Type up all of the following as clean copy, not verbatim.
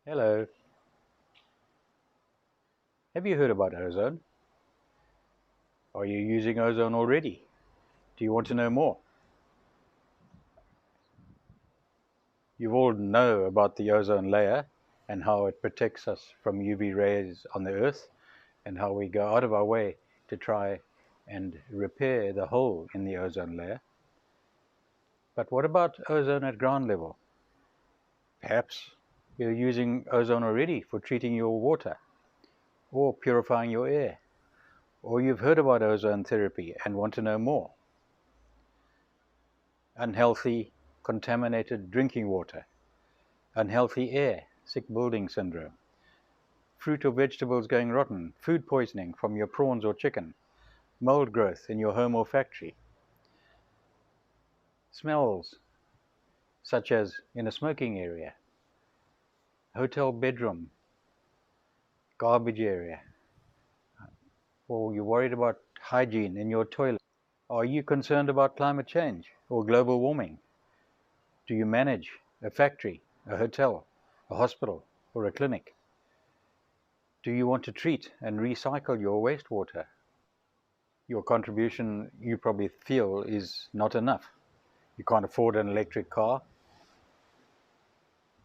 Hello. Have you heard about ozone? Are you using ozone already? Do you want to know more? You all know about the ozone layer and how it protects us from UV rays on the Earth, and how we go out of our way to try and repair the hole in the ozone layer. But what about ozone at ground level? Perhaps you're using ozone already for treating your water or purifying your air, or you've heard about ozone therapy and want to know more. Unhealthy, contaminated drinking water, unhealthy air, sick building syndrome, fruit or vegetables going rotten, food poisoning from your prawns or chicken, mold growth in your home or factory, smells such as in a smoking area, hotel bedroom, garbage area, or you're worried about hygiene in your toilet. Are you concerned about climate change or global warming? Do you manage a factory, a hotel, a hospital, or a clinic? Do you want to treat and recycle your wastewater? Your contribution, you probably feel, is not enough. You can't afford an electric car.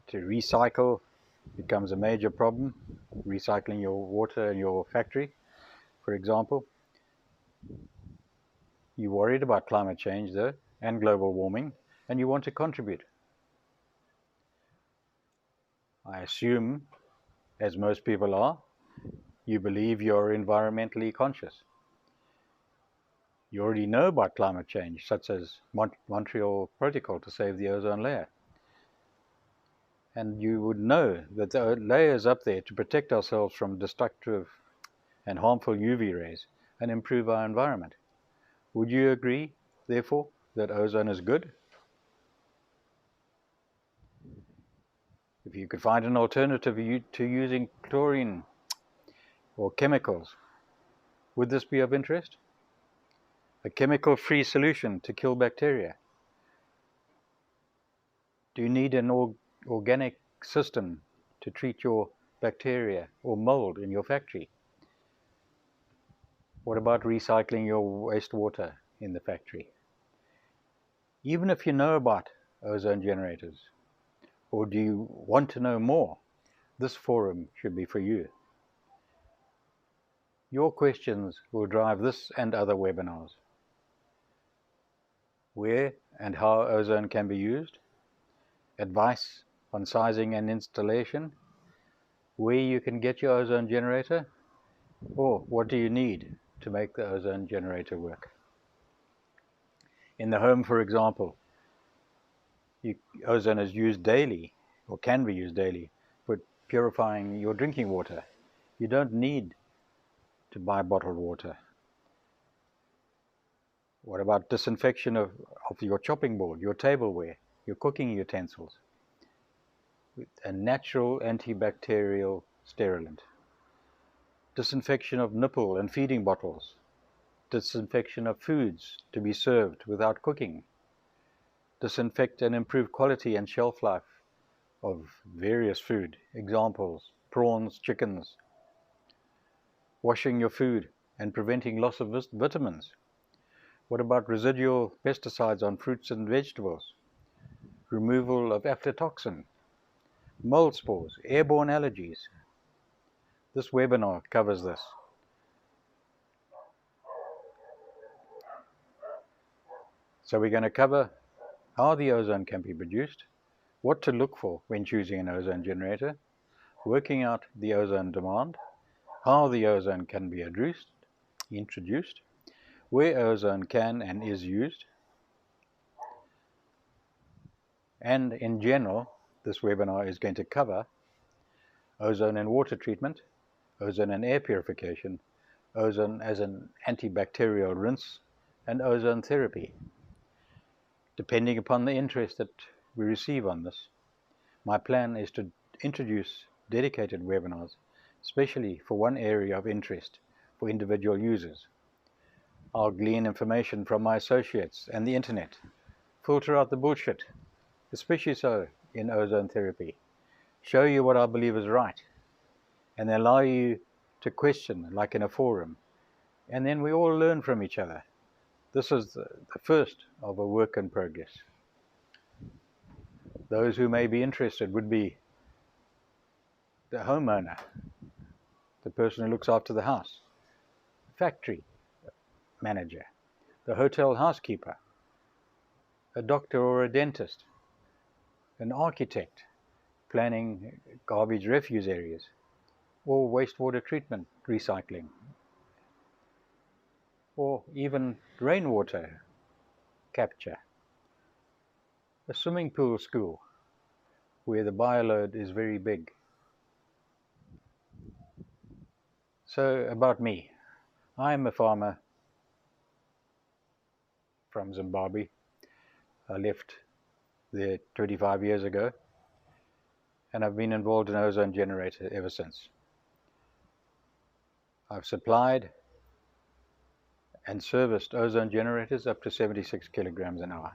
To recycle becomes a major problem. Recycling your water in your factory, for example. You're worried about climate change, though, and global warming, and you want to contribute. I assume, as most people are, you believe you're environmentally conscious. You already know about climate change, such as Montreal Protocol to save the ozone layer. And you would know that the layer is up there to protect ourselves from destructive and harmful UV rays and improve our environment. Would you agree, therefore, that ozone is good? If you could find an alternative to using chlorine or chemicals, would this be of interest? A chemical-free solution to kill bacteria. Do you need an organic system to treat your bacteria or mold in your factory? What about recycling your wastewater in the factory? Even if you know about ozone generators, or do you want to know more, this forum should be for you. Your questions will drive this and other webinars. Where and how ozone can be used, advice on sizing and installation, where you can get your ozone generator, or what do you need to make the ozone generator work. In the home, for example, ozone is used daily, or can be used daily, for purifying your drinking water. You don't need to buy bottled water. What about disinfection of your chopping board, your tableware, your cooking utensils, with a natural antibacterial sterilant? Disinfection of nipple and feeding bottles. Disinfection of foods to be served without cooking. Disinfect and improve quality and shelf life of various food. Examples, prawns, chickens. Washing your food and preventing loss of vitamins. What about residual pesticides on fruits and vegetables? Removal of aflatoxin, mold spores, airborne allergies. This webinar covers this. So we're going to cover how the ozone can be produced, what to look for when choosing an ozone generator, working out the ozone demand, how the ozone can be introduced, where ozone can and is used, and in general, this webinar is going to cover ozone and water treatment, ozone and air purification, ozone as an antibacterial rinse, and ozone therapy. Depending upon the interest that we receive on this, my plan is to introduce dedicated webinars, especially for one area of interest for individual users. I'll glean information from my associates and the internet, filter out the bullshit, especially so in ozone therapy, show you what I believe is right, and allow you to question like in a forum, and then we all learn from each other. This is the first of a work in progress. Those who may be interested would be the homeowner, the person who looks after the house, the factory manager, the hotel housekeeper, a doctor or a dentist, an architect planning garbage refuse areas, or wastewater treatment recycling, or even rainwater capture, a swimming pool school where the bioload is very big. So about me, I am a farmer from Zimbabwe. I left there 25 years ago, and I've been involved in ozone generator ever since. I've supplied and serviced ozone generators up to 76 kilograms an hour,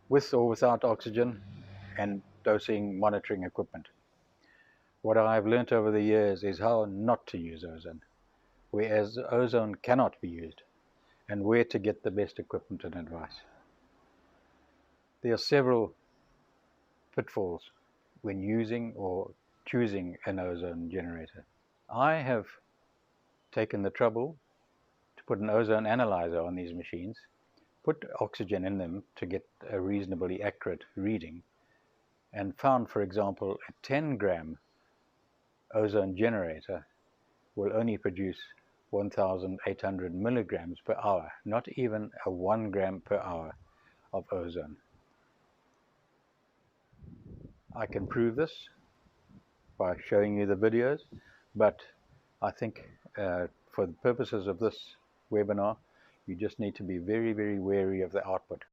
with or without oxygen and dosing monitoring equipment. What I've learnt over the years is how not to use ozone, whereas ozone cannot be used, and where to get the best equipment and advice. There are several pitfalls when using or choosing an ozone generator. I have taken the trouble to put an ozone analyzer on these machines, put oxygen in them to get a reasonably accurate reading, and found, for example, a 10-gram ozone generator will only produce 1,800 milligrams per hour, not even a 1 gram per hour of ozone. I can prove this by showing you the videos, but I think for the purposes of this webinar, you just need to be very, very wary of the output.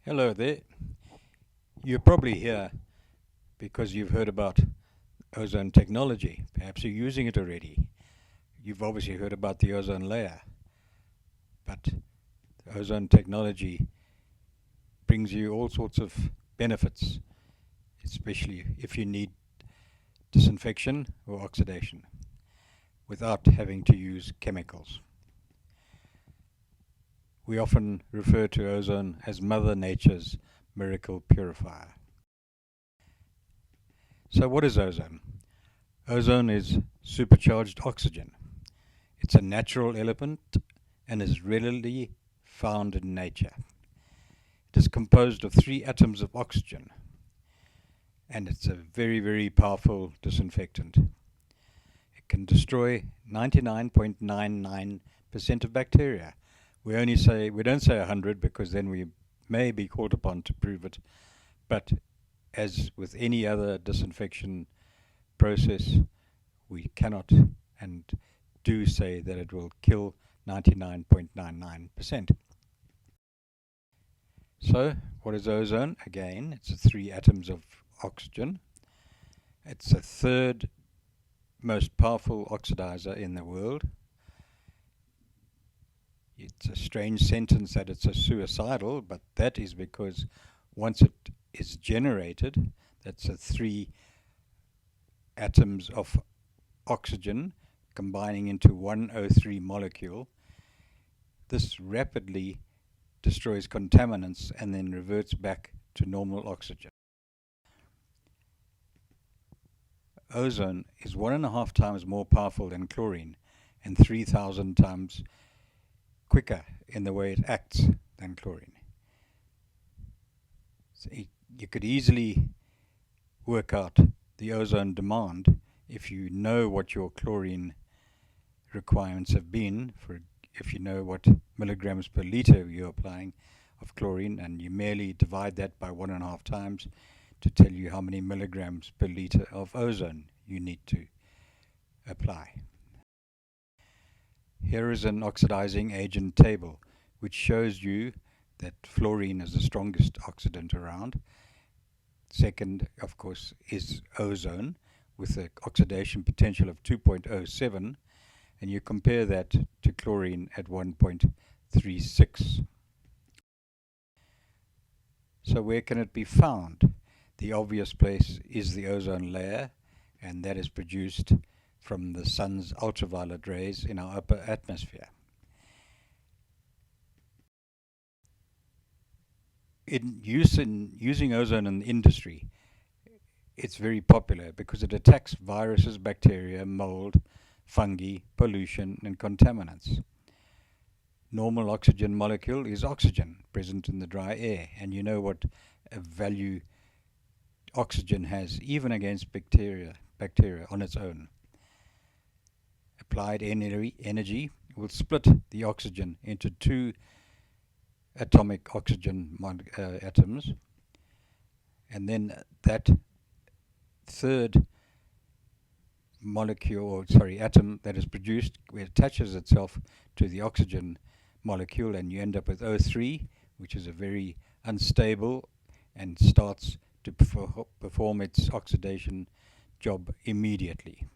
Hello there. You're probably here because you've heard about ozone technology. Perhaps you're using it already. You've obviously heard about the ozone layer. But the ozone technology brings you all sorts of benefits, especially if you need disinfection or oxidation without having to use chemicals. We often refer to ozone as Mother Nature's miracle purifier. So what is ozone? Ozone is supercharged oxygen. It's a natural element and is readily found in nature. It is composed of 3 atoms of oxygen, and it's a very, very powerful disinfectant. It can destroy 99.99% of bacteria. We don't say 100 because then we may be called upon to prove it, but as with any other disinfection process, we cannot and do say that it will kill 99.99%. So, what is ozone? Again, it's 3 atoms of oxygen. It's the 3rd most powerful oxidizer in the world. It's a strange sentence that it's a suicidal, but that is because once it is generated, that's 3 atoms of oxygen combining into one O3 molecule. This rapidly destroys contaminants and then reverts back to normal oxygen. Ozone is 1.5 times more powerful than chlorine and 3,000 times quicker in the way it acts than chlorine. So you could easily work out the ozone demand if you know what your chlorine requirements have been, if you know what milligrams per liter you're applying of chlorine, and you merely divide that by 1.5 times to tell you how many milligrams per liter of ozone you need to apply. Here is an oxidizing agent table which shows you that fluorine is the strongest oxidant around, Second, of course, is ozone with an oxidation potential of 2.07, and you compare that to chlorine at 1.36. So where can it be found? The obvious place is the ozone layer, and that is produced from the sun's ultraviolet rays in our upper atmosphere. Using ozone in industry, it's very popular because it attacks viruses, bacteria, mold, fungi, pollution, and contaminants. Normal oxygen molecule is oxygen present in the dry air, and you know what a value oxygen has even against bacteria on its own. Applied energy will split the oxygen into two atomic oxygen atoms, and then that third atom that is produced, it attaches itself to the oxygen molecule, and you end up with O3, which is a very unstable and starts to perform its oxidation job immediately.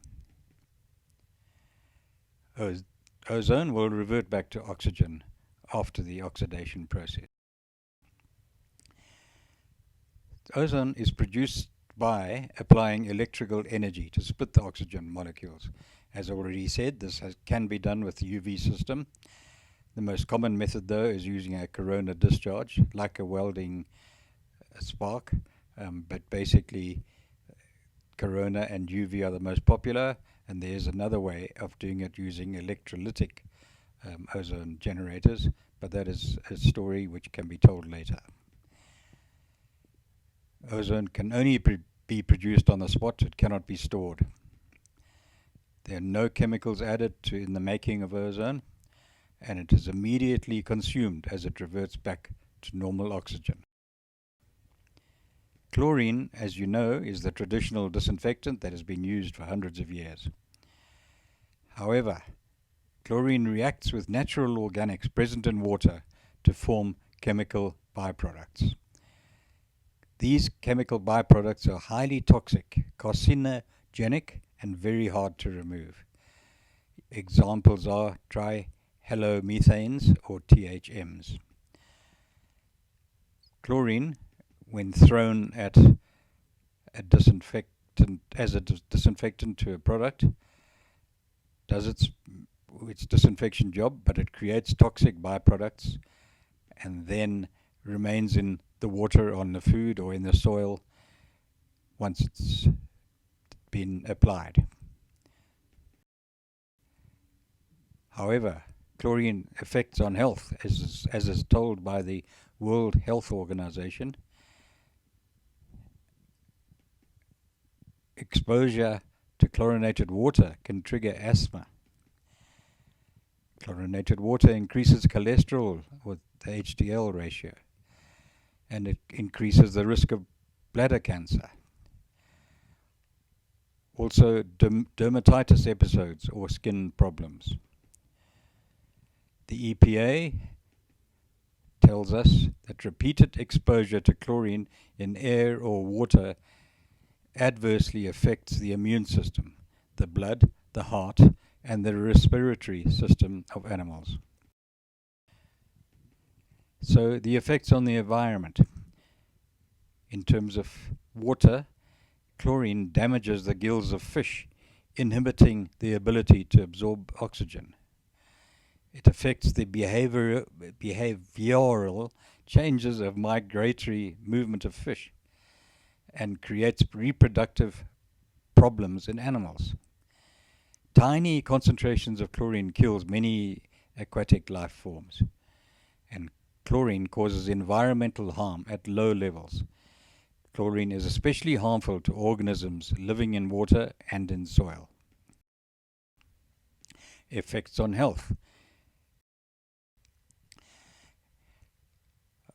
Ozone will revert back to oxygen after the oxidation process. Ozone is produced by applying electrical energy to split the oxygen molecules. As already said, this can be done with the UV system. The most common method, though, is using a corona discharge, like a welding spark, but basically corona and UV are the most popular, and there's another way of doing it using electrolytic ozone generators, but that is a story which can be told later. Ozone can only be produced on the spot, it cannot be stored. There are no chemicals added in the making of ozone, and it is immediately consumed as it reverts back to normal oxygen. Chlorine, as you know, is the traditional disinfectant that has been used for hundreds of years. However, chlorine reacts with natural organics present in water to form chemical byproducts. These chemical byproducts are highly toxic, carcinogenic, and very hard to remove. Examples are trihallomethanes or THMs. Chlorine, when thrown at a disinfectant as a disinfectant to a product, does its disinfection job, but it creates toxic byproducts and then remains in the water, on the food, or in the soil once it's been applied. However, chlorine effects on health, as is told by the World Health Organization, exposure to chlorinated water can trigger asthma. Chlorinated water increases cholesterol with the HDL ratio, and it increases the risk of bladder cancer. Also, dermatitis episodes or skin problems. The EPA tells us that repeated exposure to chlorine in air or water adversely affects the immune system, the blood, the heart, and the respiratory system of animals. So the effects on the environment. In terms of water, chlorine damages the gills of fish, inhibiting the ability to absorb oxygen. It affects the behavioral changes of migratory movement of fish and creates reproductive problems in animals. Tiny concentrations of chlorine kills many aquatic life forms, and chlorine causes environmental harm at low levels. Chlorine is especially harmful to organisms living in water and in soil. Effects on health.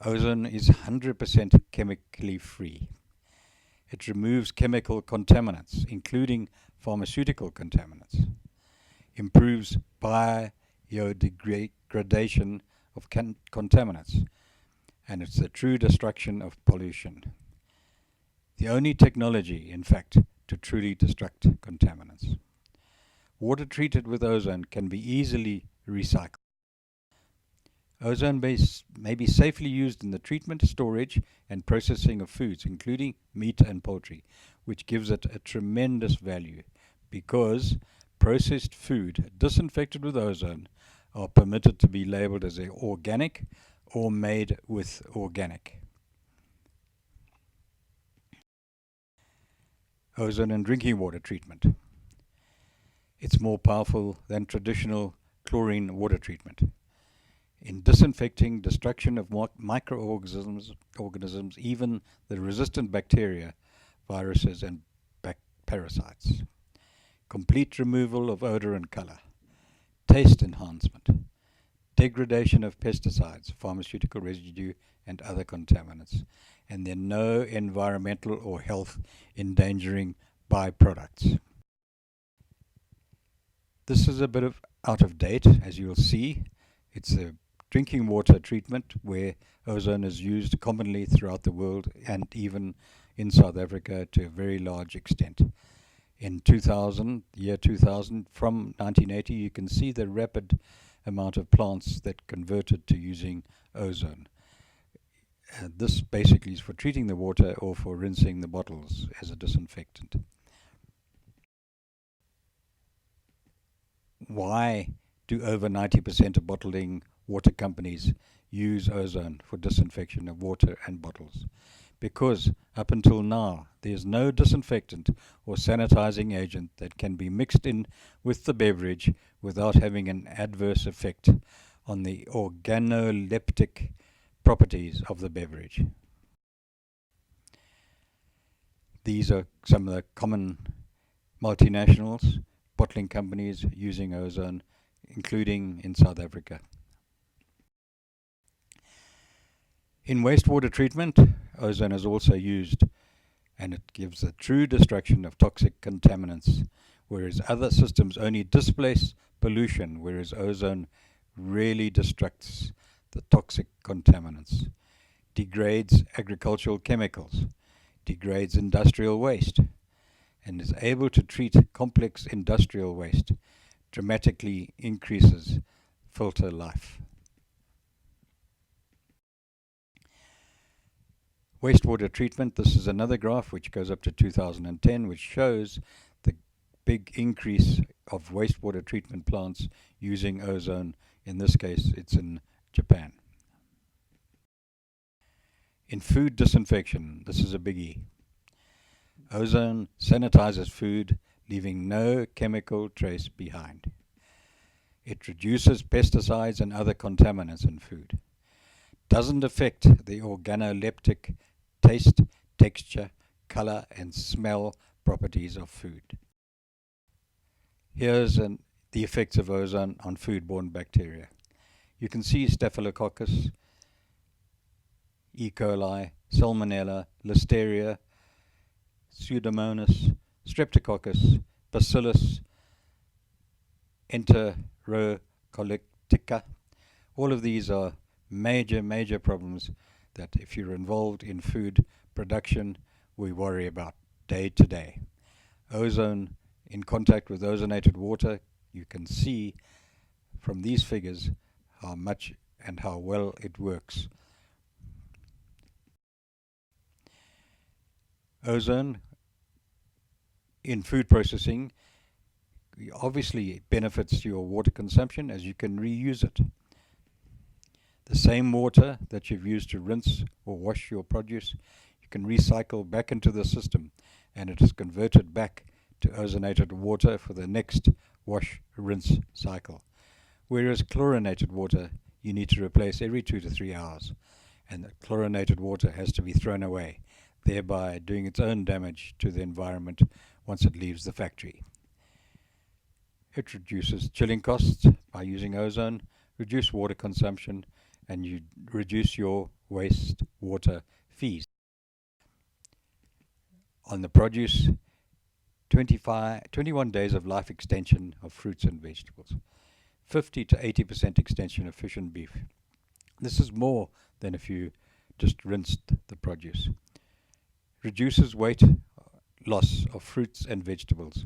Ozone is 100% chemically free. It removes chemical contaminants, including pharmaceutical contaminants, improves biodegradation of contaminants, and it's the true destruction of pollution. The only technology, in fact, to truly destruct contaminants. Water treated with ozone can be easily recycled. Ozone base may be safely used in the treatment, storage, and processing of foods, including meat and poultry, which gives it a tremendous value because processed food disinfected with ozone are permitted to be labeled as organic or made with organic. Ozone and drinking water treatment. It's more powerful than traditional chlorine water treatment. In disinfecting destruction of microorganisms, even the resistant bacteria, viruses, and parasites. Complete removal of odor and color. Taste enhancement. Degradation of pesticides, pharmaceutical residue, and other contaminants. And there are no environmental or health endangering byproducts. This is a bit out of date, as you'll see. It's a drinking water treatment where ozone is used commonly throughout the world and even in South Africa to a very large extent. In 2000, from 1980, you can see the rapid amount of plants that converted to using ozone. This basically is for treating the water or for rinsing the bottles as a disinfectant. Why do over 90% of bottling water companies use ozone for disinfection of water and bottles? Because up until now, there's no disinfectant or sanitizing agent that can be mixed in with the beverage without having an adverse effect on the organoleptic properties of the beverage. These are some of the common multinationals, bottling companies using ozone, including in South Africa. In wastewater treatment, ozone is also used, and it gives a true destruction of toxic contaminants, whereas other systems only displace pollution, whereas ozone really destructs the toxic contaminants, degrades agricultural chemicals, degrades industrial waste, and is able to treat complex industrial waste, dramatically increases filter life. Wastewater treatment, this is another graph which goes up to 2010, which shows the big increase of wastewater treatment plants using ozone. In this case, it's in Japan. In food disinfection, this is a biggie. Ozone sanitizes food, leaving no chemical trace behind. It reduces pesticides and other contaminants in food. Doesn't affect the organoleptic taste, texture, color, and smell properties of food. Here's the effects of ozone on foodborne bacteria. You can see Staphylococcus, E. coli, Salmonella, Listeria, Pseudomonas, Streptococcus, Bacillus, Enterocolitica. All of these are major problems that if you're involved in food production, we worry about day to day. Ozone in contact with ozonated water, you can see from these figures how much and how well it works. Ozone in food processing obviously benefits your water consumption as you can reuse it. The same water that you've used to rinse or wash your produce, you can recycle back into the system, and it is converted back to ozonated water for the next wash rinse cycle. Whereas chlorinated water you need to replace every 2 to 3 hours, and the chlorinated water has to be thrown away, thereby doing its own damage to the environment once it leaves the factory. It reduces chilling costs by using ozone, reduce water consumption, and you reduce your waste water fees. On the produce, 21 days of life extension of fruits and vegetables, 50 to 80% extension of fish and beef. This is more than if you just rinsed the produce. reduces weight loss of fruits and vegetables,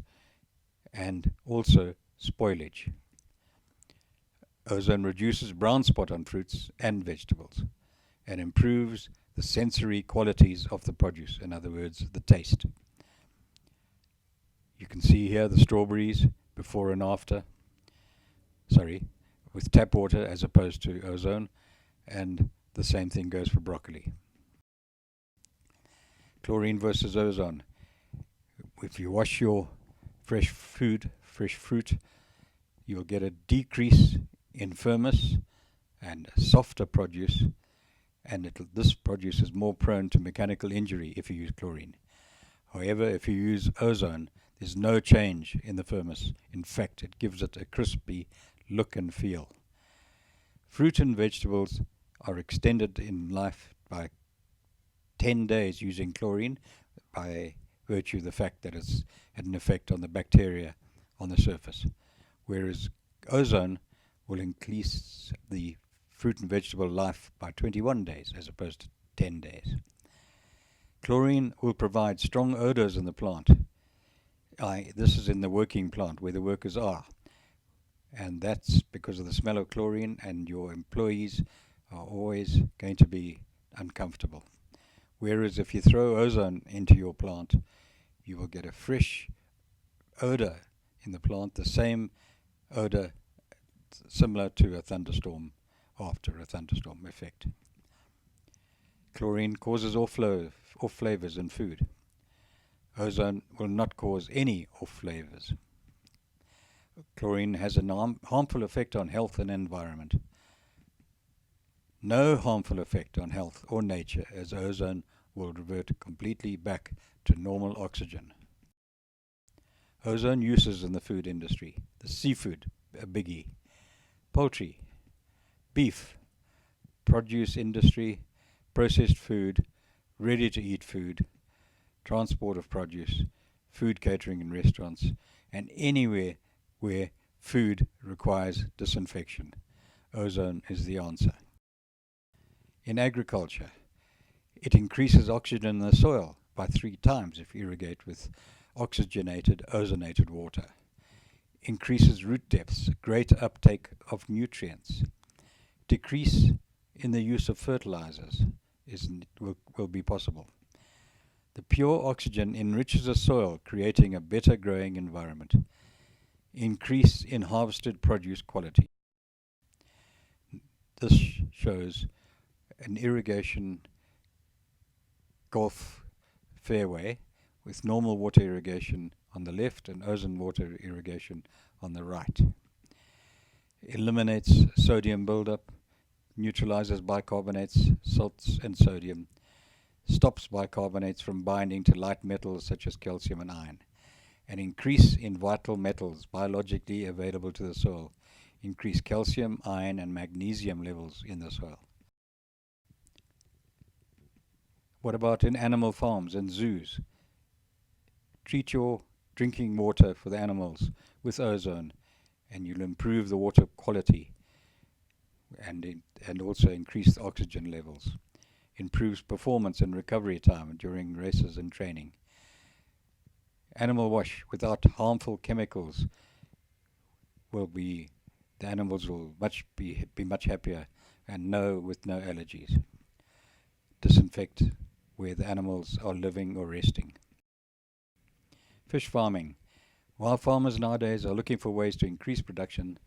and also spoilage. Ozone reduces brown spot on fruits and vegetables and improves the sensory qualities of the produce, in other words, the taste. You can see here the strawberries before and after, with tap water as opposed to ozone, and the same thing goes for broccoli. Chlorine versus ozone. If you wash your fresh fruit, you'll get a decrease in firmness and softer produce, and this produce is more prone to mechanical injury if you use chlorine. However, if you use ozone, there's no change in the firmness. In fact, it gives it a crispy look and feel. Fruit and vegetables are extended in life by 10 days using chlorine by virtue of the fact that it's had an effect on the bacteria on the surface, whereas ozone will increase the fruit and vegetable life by 21 days as opposed to 10 days. Chlorine will provide strong odors in the plant. This is in the working plant where the workers are, and that's because of the smell of chlorine, and your employees are always going to be uncomfortable. Whereas if you throw ozone into your plant, you will get a fresh odor in the plant, the same odor similar to a thunderstorm after a thunderstorm effect. Chlorine causes off flavors in food. Ozone will not cause any off flavors. Chlorine has a harmful effect on health and environment. No harmful effect on health or nature, as ozone will revert completely back to normal oxygen. Ozone uses in the food industry. The seafood, a biggie. Poultry, beef, produce industry, processed food, ready-to-eat food, transport of produce, food catering in restaurants, and anywhere where food requires disinfection. Ozone is the answer. In agriculture, it increases oxygen in the soil by 3 times if irrigate with oxygenated, ozonated water. Increases root depths, great uptake of nutrients. Decrease in the use of fertilizers will be possible. The pure oxygen enriches the soil, creating a better growing environment. Increase in harvested produce quality. This shows an irrigation golf fairway with normal water irrigation on the left and ozone water irrigation on the right. Eliminates sodium buildup, neutralizes bicarbonates, salts and sodium, stops bicarbonates from binding to light metals such as calcium and iron. An increase in vital metals biologically available to the soil, increase calcium, iron and magnesium levels in the soil. What about in animal farms and zoos? Treat your drinking water for the animals with ozone, and you'll improve the water quality and also increase the oxygen levels. Improves performance and recovery time during races and training. Animal wash without harmful chemicals the animals will be much happier and with no allergies. Disinfect where the animals are living or resting. Fish farming. While farmers nowadays are looking for ways to increase production,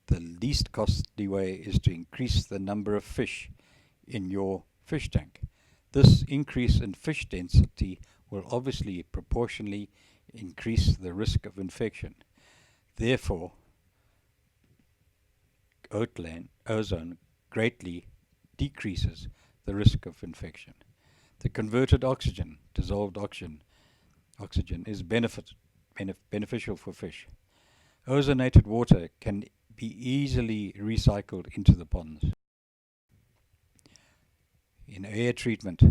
the least costly way is to increase the number of fish in your fish tank. This increase in fish density will obviously proportionally increase the risk of infection. Therefore, ozone greatly decreases the risk of infection. The converted oxygen, dissolved oxygen is beneficial for fish. Ozonated water can be easily recycled into the ponds. In air treatment,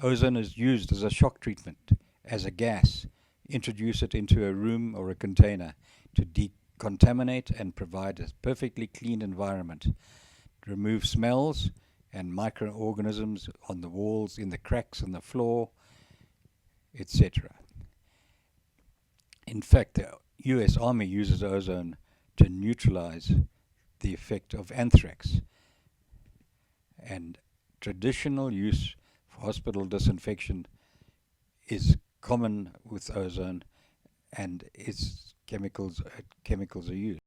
ozone is used as a shock treatment, as a gas. Introduce it into a room or a container to decontaminate and provide a perfectly clean environment. Remove smells and microorganisms on the walls, in the cracks in the floor, etc. In fact, the US Army uses ozone to neutralize the effect of anthrax, and traditional use for hospital disinfection is common with ozone, and its chemicals are used.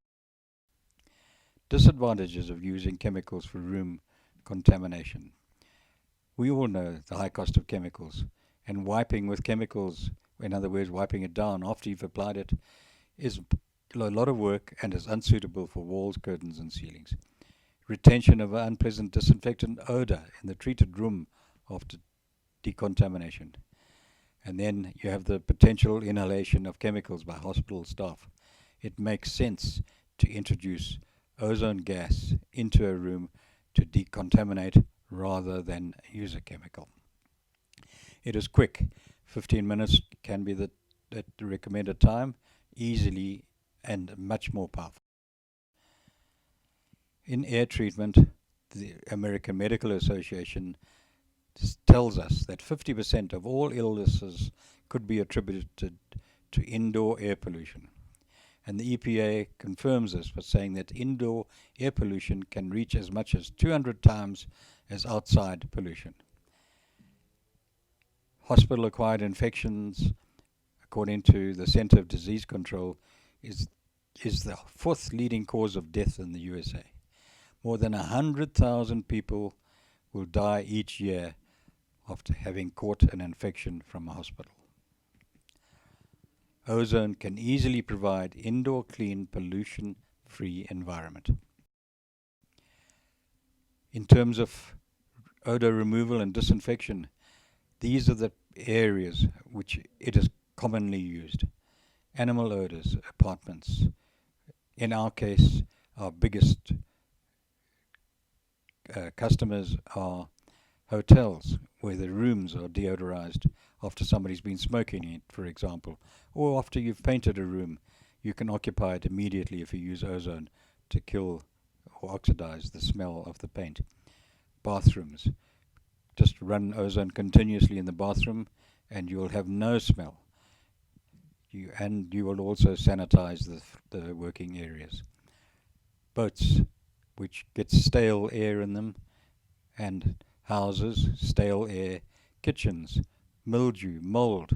Disadvantages of using chemicals for room contamination. We all know the high cost of chemicals, and wiping with chemicals, in other words, wiping it down after you've applied it, is a lot of work and is unsuitable for walls, curtains, and ceilings. Retention of an unpleasant disinfectant odor in the treated room after decontamination. And then you have the potential inhalation of chemicals by hospital staff. It makes sense to introduce ozone gas into a room to decontaminate rather than use a chemical. It is quick. 15 minutes can be the recommended time, easily and much more powerful. In air treatment, the American Medical Association tells us that 50% of all illnesses could be attributed to indoor air pollution. And the EPA confirms this by saying that indoor air pollution can reach as much as 200 times as outside pollution. Hospital-acquired infections, according to the Center of Disease Control, is the fourth leading cause of death in the USA. More than 100,000 people will die each year after having caught an infection from a hospital. Ozone can easily provide indoor clean, pollution-free environment. In terms of odor removal and disinfection, these are the areas which it is commonly used. Animal odors, apartments. In our case, our biggest customers are hotels, where the rooms are deodorized after somebody's been smoking in it, for example, or after you've painted a room. You can occupy it immediately if you use ozone to kill or oxidize the smell of the paint. Bathrooms. Just run ozone continuously in the bathroom and you'll have no smell. You will also sanitize the working areas. Boats, which get stale air in them, and houses, stale air, kitchens, mildew, mold,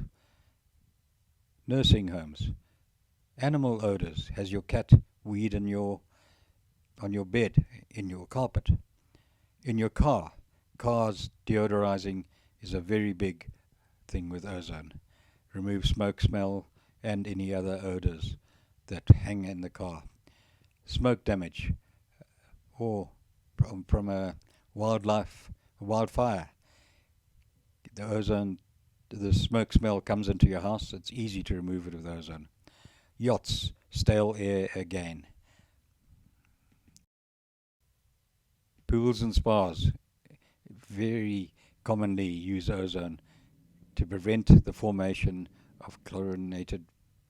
nursing homes, animal odors. Has your cat weed on your bed, in your carpet, in your car? Cars deodorizing is a very big thing with ozone. Remove smoke smell and any other odors that hang in the car. Smoke damage or from a wildfire. The smoke smell comes into your house. It's easy to remove it with ozone. Yachts, stale air again. Pools and spas very commonly use ozone to prevent the formation of chlorinated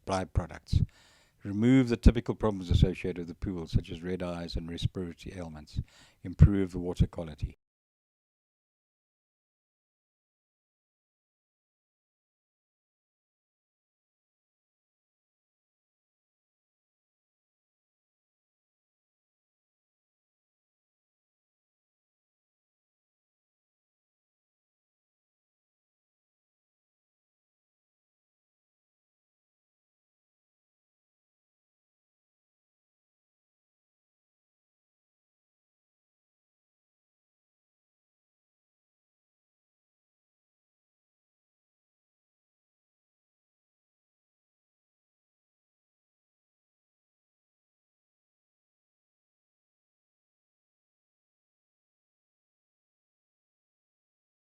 byproducts. Remove the typical problems associated with the pool, such as red eyes and respiratory ailments. Improve the water quality.